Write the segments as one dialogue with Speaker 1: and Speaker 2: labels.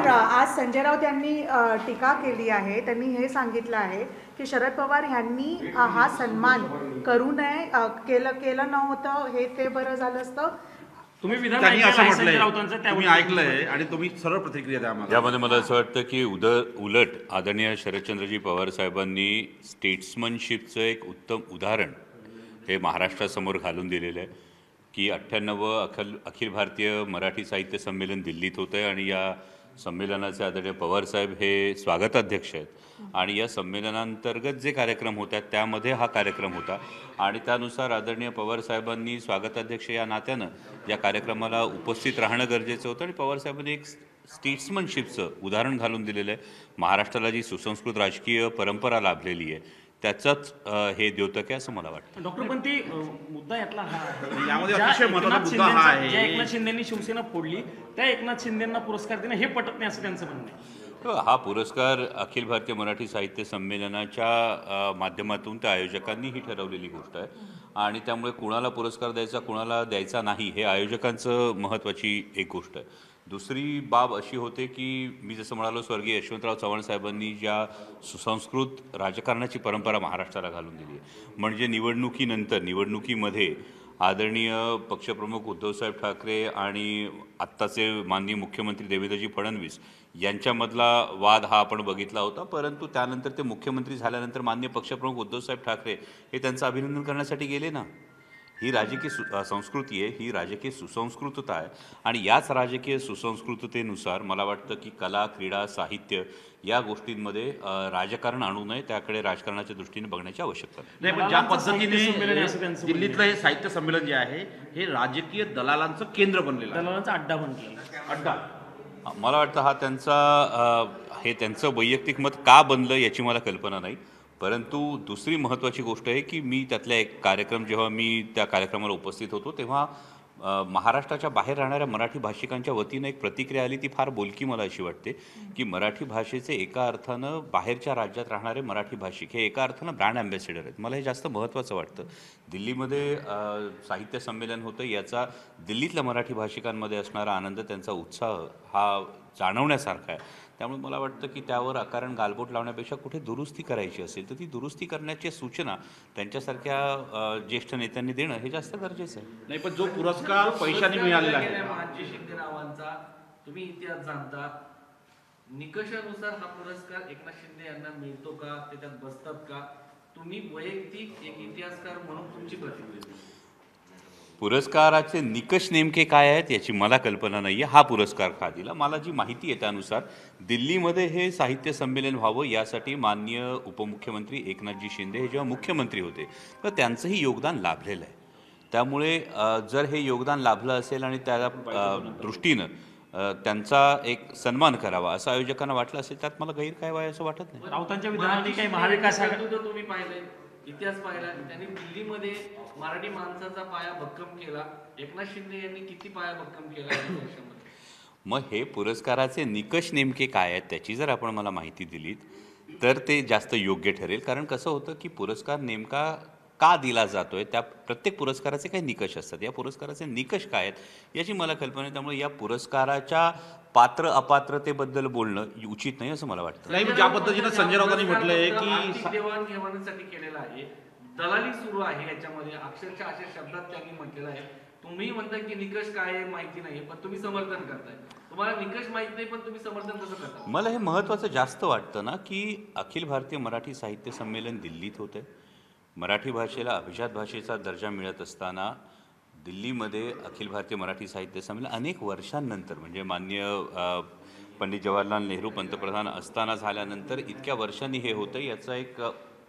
Speaker 1: आज संजय राऊत यांनी टीका केली आहे. त्यांनी हे सांगितलं आहे की शरद पवार यांनी हा सन्मान करू नये, केलं नव्हतं, हे ते बरं झालं असतं.
Speaker 2: तुम्ही विधान
Speaker 3: त्यांनी असं
Speaker 2: ऐकलंय संजय
Speaker 3: म्हटलंय,
Speaker 2: राऊतांचं,
Speaker 3: तुम्ही
Speaker 2: त्यावर
Speaker 3: ऐकलंय आणि तुम्ही सरळ प्रतिक्रिया द्या आम्हाला.
Speaker 4: यामध्ये मला असं वाटतं की उलट आदरणीय शरदचंद्रजी पवार साहेबांनी स्टेट्समनशिपचं एक उत्तम उदाहरण हे महाराष्ट्रासमोर घालून दिलेलं आहे की 98 अखिल भारतीय मराठी साहित्य संमेलन दिल्लीत होतं आहे आणि या संमेलनाचे आदरणीय पवारसाहेब हे स्वागताध्यक्ष आहेत आणि या संमेलनांतर्गत जे कार्यक्रम होतात त्यामध्ये हा कार्यक्रम होता आणि त्यानुसार आदरणीय पवारसाहेबांनी स्वागताध्यक्ष या नात्यानं या कार्यक्रमाला उपस्थित राहणं गरजेचं होतं आणि पवारसाहेबांनी एक स्टेट्समनशिपचं उदाहरण घालून दिलेलं आहे. महाराष्ट्राला जी सुसंस्कृत राजकीय परंपरा लाभलेली आहे त्याचाच हे द्योतक आहे असं मला वाटतं.
Speaker 2: डॉक्टर पण ती मुद्दा यातला हा आहे.
Speaker 3: यामध्ये
Speaker 2: ज्या
Speaker 3: अतिशय महत्त्वाचा
Speaker 2: एकनाथ
Speaker 3: मुद्दा हा
Speaker 2: शिंदेचा- ज्या
Speaker 3: आहे.
Speaker 2: एकनाथ शिंदेनी शिवसेना फोडली त्या एकनाथ शिंदेना पुरस्कार देणं हे पटत नाही असं त्यांचं म्हणणं आहे.
Speaker 4: हा पुरस्कार अखिल भारतीय मराठी साहित्य संमेलनाच्या माध्यमातून त्या आयोजकांनी ही ठरवलेली गोष्ट आहे आणि त्यामुळे कुणाला पुरस्कार द्यायचा कुणाला द्यायचा नाही हे आयोजकांचं महत्त्वाची एक गोष्ट आहे. दुसरी बाब अशी होते की मी जसं म्हणालो स्वर्गीय यशवंतराव चव्हाण साहेबांनी ज्या सुसंस्कृत राजकारणाची परंपरा महाराष्ट्राला घालून दिली आहे म्हणजे निवडणुकीमध्ये आदरणीय पक्षप्रमुख उद्धवसाहेब ठाकरे आणि आत्ताचे माननीय मुख्यमंत्री देवेंद्रजी फडणवीस यांच्यामधला वाद हा आपण बघितला होता, परंतु त्यानंतर ते मुख्यमंत्री झाल्यानंतर माननीय पक्षप्रमुख उद्धवसाहेब ठाकरे हे त्यांचं अभिनंदन करण्यासाठी गेले ना. ही राजकीय संस्कृती आहे, ही राजकीय सुसंस्कृतता आहे आणि याच राजकीय सुसंस्कृततेनुसार मला वाटतं की कला, क्रीडा, साहित्य या गोष्टींमध्ये राजकारण आणू नये, त्याकडे राजकारणाच्या दृष्टीने बघण्याची आवश्यकता
Speaker 3: नाही, पण ज्या
Speaker 2: दलालांचं साहित्य संमेलन आहे असं
Speaker 3: पद्धतीने
Speaker 2: त्यांचं
Speaker 3: दिल्लीतलं हे साहित्य संमेलन जे आहे हे राजकीय दलालांचं केंद्र बनलेलं आहे.
Speaker 2: दलालांचा अड्डा बनला.
Speaker 3: अड्डा.
Speaker 4: मला वाटतं हा त्यांचं वैयक्तिक मत का बनलं याची मला कल्पना नाही, परंतु दुसरी महत्त्वाची गोष्ट आहे की मी त्यातला एक कार्यक्रम जेव्हा मी त्या कार्यक्रमाला उपस्थित होतो तेव्हा महाराष्ट्राच्या बाहेर राहणाऱ्या मराठी भाषिकांच्या वतीनं एक प्रतिक्रिया आली, ती फार बोलकी मला अशी वाटते की मराठी भाषेचे एका अर्थानं बाहेरच्या राज्यात राहणारे मराठी भाषिक हे एका अर्थानं ब्रँड ॲम्बॅसेडर आहेत. मला हे जास्त महत्त्वाचं वाटतं. दिल्लीमध्ये साहित्य संमेलन होतं, याचा दिल्लीतल्या मराठी भाषिकांमध्ये असणारा आनंद, त्यांचा उत्साह हा जाणवण्यासारखा आहे. त्यामुळे मला वाटतं की त्यावर अकारण गालबोट लावण्यापेक्षा कुठे दुरुस्ती करायची असेल तर ती दुरुस्ती करण्याची सूचना त्यांच्यासारख्या ज्येष्ठ नेत्यांनी देणं हे जास्त गरजेचं आहे.
Speaker 3: नाही, पण जो पुरस्कार पैशाने मिळालेला आहे
Speaker 5: महाजी शिंदे नावांचा तुम्ही इतिहास जाणता, निकषानुसार हा पुरस्कार एकनाथ शिंदे यांना मिळतो का, त्याच्यात बसतात का? तुम्ही वैयक्तिक एक इतिहासकार म्हणून तुमची प्रतिक्रिया.
Speaker 4: पुरस्काराचे निकष नेमके काय आहेत याची मला कल्पना नाही आहे. हा पुरस्कार का दिला, मला जी माहिती आहे त्यानुसार दिल्लीमध्ये हे साहित्य संमेलन व्हावं यासाठी माननीय उपमुख्यमंत्री एकनाथजी शिंदे हे जेव्हा मुख्यमंत्री होते तर त्यांचंही योगदान लाभलेलं आहे. त्यामुळे जर हे योगदान लाभलं असेल आणि त्या दृष्टीनं त्यांचा एक सन्मान करावा असं आयोजकांना वाटलं असेल त्यात मला गैर काय वाय असं वाटत नाही.
Speaker 2: राऊतांच्या विधानाने काही महाविकास आघाडी
Speaker 5: जर तुम्ही पाहिलंय, इतिहास पाहिला, त्यांनी दिल्लीमध्ये मराठी माणसाचा पाया भक्कम केला. एकनाथ शिंदे यांनी किती पाया भक्कम केला या वर्षामध्ये?
Speaker 4: मग हे पुरस्काराचे निकष नेमके काय आहेत त्याची जर आपण मला माहिती दिलीत तर ते जास्त योग्य ठरेल. कारण कसं होतं की पुरस्कार नेमका का दिला जातोय, त्या प्रत्येक पुरस्काराचे काही निकष असतात. या पुरस्काराचे निकष काय आहेत याची मला कल्पना आहे. त्यामुळे या पुरस्काराच्या पात्र अपात्रतेबद्दल बोलणं उचित नाही असं मला वाटतं.
Speaker 3: नाही, ज्या पद्धतीनं संजय राऊतांनी म्हटलंय
Speaker 5: आर्थिक
Speaker 3: की
Speaker 5: देवाणघेवाणीसाठी केलेला आहे, दलाली सुरू आहे याच्यामध्ये, अक्षरशः अशा शब्दात त्यांनी म्हटलेलं आहे. तुम्ही म्हणताय की निकष काय आहे माहिती नाही, पण तुम्ही समर्थन करताय. तुम्हाला निकष माहित नाही पण तुम्ही समर्थन कसं करता?
Speaker 4: मला हे महत्त्वाचं जास्त वाटतं ना की अखिल भारतीय मराठी साहित्य संमेलन दिल्लीत होतं आहे. मराठी भाषेला अभिजात भाषेचा दर्जा मिळत असताना दिल्लीमध्ये अखिल भारतीय मराठी साहित्य संमेलन अनेक वर्षांनंतर म्हणजे माननीय पंडित जवाहरलाल नेहरू पंतप्रधान असताना झाल्यानंतर इतक्या वर्षांनी हे होतं, याचा एक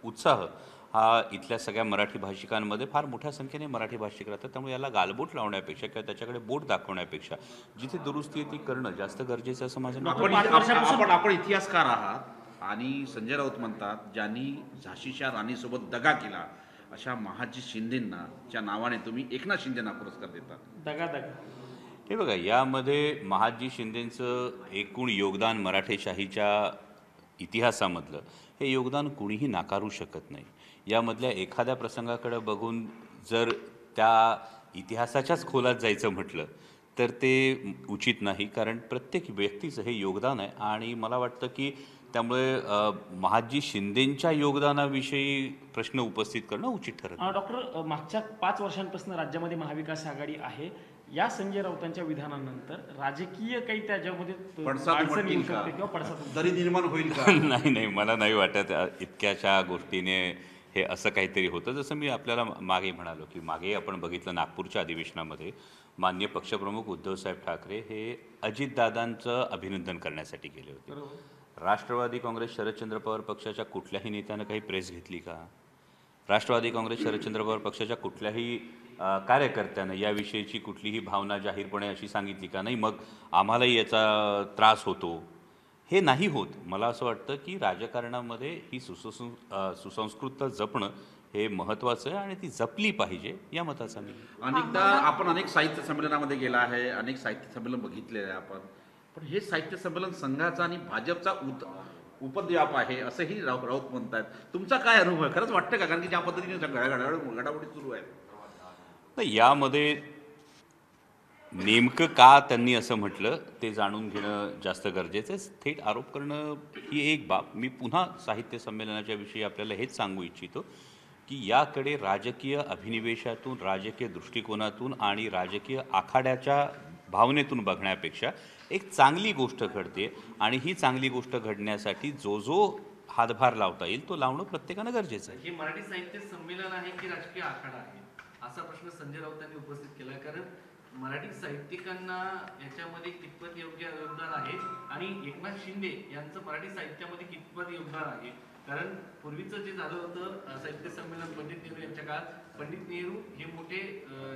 Speaker 4: उत्साह हा इथल्या सगळ्या मराठी भाषिकांमध्ये फार मोठ्या संख्येने मराठी भाषिक राहतात. त्यामुळे याला गालबोट लावण्यापेक्षा किंवा त्याच्याकडे बोट दाखवण्यापेक्षा जिथे दुरुस्ती ती करणं जास्त गरजेचं असं माझं मत आहे.
Speaker 3: आपण इतिहासकार आहात आणि संजय राऊत म्हणतात ज्यांनी झाशीच्या राणीसोबत दगा केला अशा महाजी शिंदेंना च्या नावाने तुम्ही एकनाथ शिंदेना पुरस्कार देता.
Speaker 2: दगा
Speaker 4: हे बघा, यामध्ये महाजी शिंदेंचं एकूण योगदान मराठेशाहीच्या इतिहासामधलं हे योगदान कुणीही नाकारू शकत नाही. यामधल्या एखाद्या प्रसंगाकडे बघून जर त्या इतिहासाच्याच खोलात जायचं म्हटलं तर ते उचित नाही, कारण प्रत्येक व्यक्तीचं हे योगदान आहे. आणि मला वाटतं की त्यामुळे महादजी शिंदेंच्या योगदानाविषयी प्रश्न उपस्थित करणं उचित ठरत नाही.
Speaker 2: डॉक्टर, मागच्या 5 वर्षांपासून राज्यामध्ये महाविकास आघाडी आहे. या संजय राऊतांच्या विधानानंतर राजकीय काही त्याच्यामध्ये
Speaker 3: पडसाद
Speaker 2: अडचण
Speaker 3: उमटतील
Speaker 2: येऊ
Speaker 3: का?
Speaker 2: शकते किंवा पडसाद
Speaker 3: दरी निर्माण होईल का?
Speaker 4: नाही, मला नाही वाटत इतक्याच्या गोष्टीने हे असं काहीतरी होतं. जसं मी आपल्याला मागे म्हणालो की मागे आपण बघितलं नागपूरच्या अधिवेशनामध्ये माननीय पक्षप्रमुख उद्धवसाहेब ठाकरे हे अजितदादांचं अभिनंदन करण्यासाठी गेले होते. राष्ट्रवादी काँग्रेस शरदचंद्र पवार पक्षाच्या कुठल्याही नेत्यानं काही प्रेस घेतली का? राष्ट्रवादी काँग्रेस शरदचंद्र पवार पक्षाच्या कुठल्याही कार्यकर्त्यानं याविषयीची कुठलीही भावना जाहीरपणे अशी सांगितली का? नाही, मग आम्हालाही याचा त्रास होतो, हे नाही होत. मला असं वाटतं की राजकारणामध्ये ही सुसंस्कृतता जपणं हे महत्त्वाचं आहे आणि ती जपली पाहिजे, या मताचा मी.
Speaker 3: अनेकदा आपण अनेक साहित्य संमेलनामध्ये गेला आहे, अनेक साहित्य संमेलन बघितलेलं आहे आपण, पण हे साहित्य संमेलन संघाचा आणि भाजपचा उपद्व्याप आहे असंही राऊत म्हणतात. तुमचा काय अनुभव आहे? खरंच वाटतं का? कारण की ज्या पद्धतीने घडामोडी सुरू आहेत,
Speaker 4: तर यामध्ये नेमकं का त्यांनी असं म्हटलं ते जाणून घेणं जास्त गरजेचं आहे. थेट आरोप करणं ही एक बाब. मी पुन्हा साहित्य संमेलनाच्या विषयी आपल्याला हेच सांगू इच्छितो की याकडे राजकीय अभिनिवेशातून, राजकीय दृष्टिकोनातून आणि राजकीय आखाड्याच्या भावनेतून बघण्यापेक्षा एक चांगली गोष्ट घडते आणि ही चांगली गोष्ट घडण्यासाठी जो हातभार लावता येईल तो लावणं प्रत्येकानं गरजेचं आहे.
Speaker 5: हे मराठी साहित्य संमेलन आहे की राजकीय आखाडा आहे, असा प्रश्न संजय राऊतांनी उपस्थित केला. कारण मराठी साहित्यिकांना याच्यामध्ये कितपत योग्य योगदान आहे आणि एकनाथ शिंदे यांचं मराठी साहित्यामध्ये कितपत योगदान आहे. कारण पूर्वीचं जे झालं होतं साहित्य संमेलन पंडित नेहरू यांच्या काळात, पंडित नेहरू हे मोठे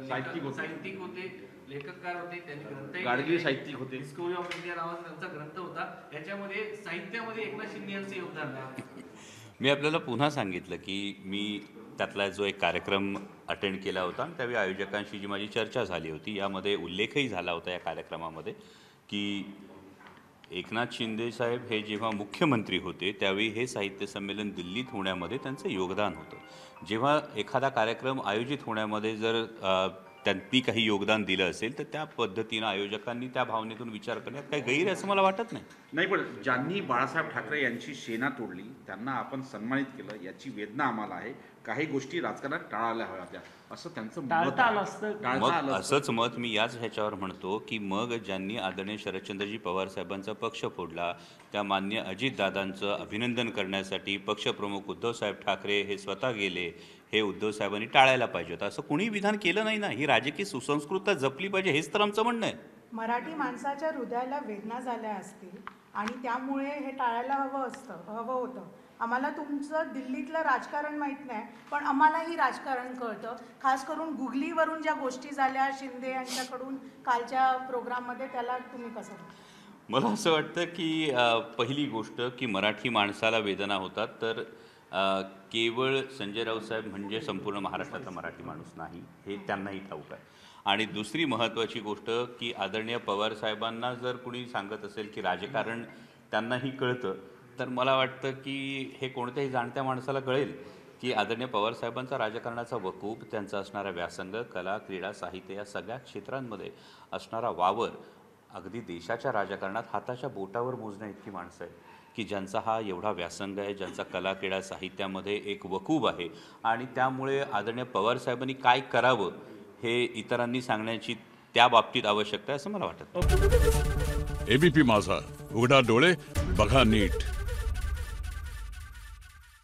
Speaker 5: साहित्यिक होते, लेखककार होते, त्यांनी ग्रंथ
Speaker 3: गाडगी साहित्यिक होते.
Speaker 5: डिस्कवरी ऑफ इंडिया नावाचा त्यांचा ग्रंथ होता. याच्यामध्ये साहित्यामध्ये एकनाथ शिंदे यांचं योगदान आहे.
Speaker 4: मी आपल्याला पुन्हा सांगितलं की मी त्यातला जो एक कार्यक्रम अटेंड केला होता आणि त्यावेळी आयोजकांशी जी माझी चर्चा झाली होती, यामध्ये उल्लेखही झाला होता या कार्यक्रमामध्ये की एकनाथ शिंदे साहेब हे जेव्हा मुख्यमंत्री होते त्यावेळी हे साहित्य संमेलन दिल्लीत होण्यामध्ये त्यांचं योगदान होतं. जेव्हा एखादा कार्यक्रम आयोजित होण्यामध्ये जर त्यांनी काही योगदान दिलं असेल तर त्या पद्धतीनं आयोजकांनी त्या भावनेतून विचार करण्यात काही गैर असं मला वाटत नाही.
Speaker 3: नाही, पण ज्यांनी बाळासाहेब ठाकरे यांची सेना तोडली त्यांना आपण सन्मानित केलं याची वेदना आम्हाला आहे. काही गोष्टी राजकारणात टाळायला हव्या होत्या असं त्यांचं मत
Speaker 2: टाळता आलं
Speaker 3: आहे.
Speaker 2: असतं.
Speaker 3: टाळता आलं
Speaker 4: मग
Speaker 3: असतं.
Speaker 4: असंच मत मी याच ह्याच्यावर म्हणतो की मग ज्यांनी आदरणीय शरदचंद्रजी पवार साहेबांचा पक्ष फोडला त्या मान्य अजितदादांचं अभिनंदन करण्यासाठी पक्षप्रमुख उद्धवसाहेब ठाकरे हे स्वतः गेले, हे उद्धवसाहेबांनी टाळायला पाहिजे होतं. असं कुणी विधान केलं नाही ना. ही राजकीय सुसंस्कृतता जपली पाहिजे हेच तर आमचं म्हणणं आहे.
Speaker 1: मराठी माणसाच्या हृदयाला वेदना झाल्या असतील आणि त्यामुळे हे टाळायला हवं होतं. आम्हाला तुमचं दिल्लीतलं राजकारण माहीत नाही, पण आम्हालाही राजकारण कळतं. खास करून गुगलीवरून ज्या गोष्टी झाल्या शिंदे यांच्याकडून कालच्या प्रोग्राममध्ये, त्याला तुम्ही कसं?
Speaker 4: मला असं वाटतं की पहिली गोष्ट की मराठी माणसाला वेदना होतात तर केवळ संजय राऊत साहेब म्हणजे संपूर्ण महाराष्ट्रातला मराठी माणूस नाही, हे त्यांनाही ठाऊक आहे. आणि दुसरी महत्त्वाची गोष्ट की आदरणीय पवार साहेबांना जर कुणी सांगत असेल की राजकारण त्यांनाही कळतं, तर मला वाटतं की हे कोणत्याही जाणत्या माणसाला कळेल की आदरणीय पवार साहेबांचा राजकारणाचा वकूफ, त्यांचा असणारा व्यासंग, कला, क्रीडा, साहित्य या सगळ्या क्षेत्रांमध्ये असणारा वावर अगदी देशाच्या राजकारणात हाताच्या बोटावर मोजण्या इतकी माणसं आहेत की ज्यांचा हा एवढा व्यासंग आहे, ज्यांचा कला, क्रीडा, साहित्यामध्ये एक वकूफ आहे. आणि त्यामुळे आदरणीय पवार साहेबांनी काय करावं हे इतरांनी सांगण्याची त्या बाबतीत आवश्यकता आहे असं मला वाटतं.
Speaker 6: एबीपी माझा, उघडा डोळे बघा नीट.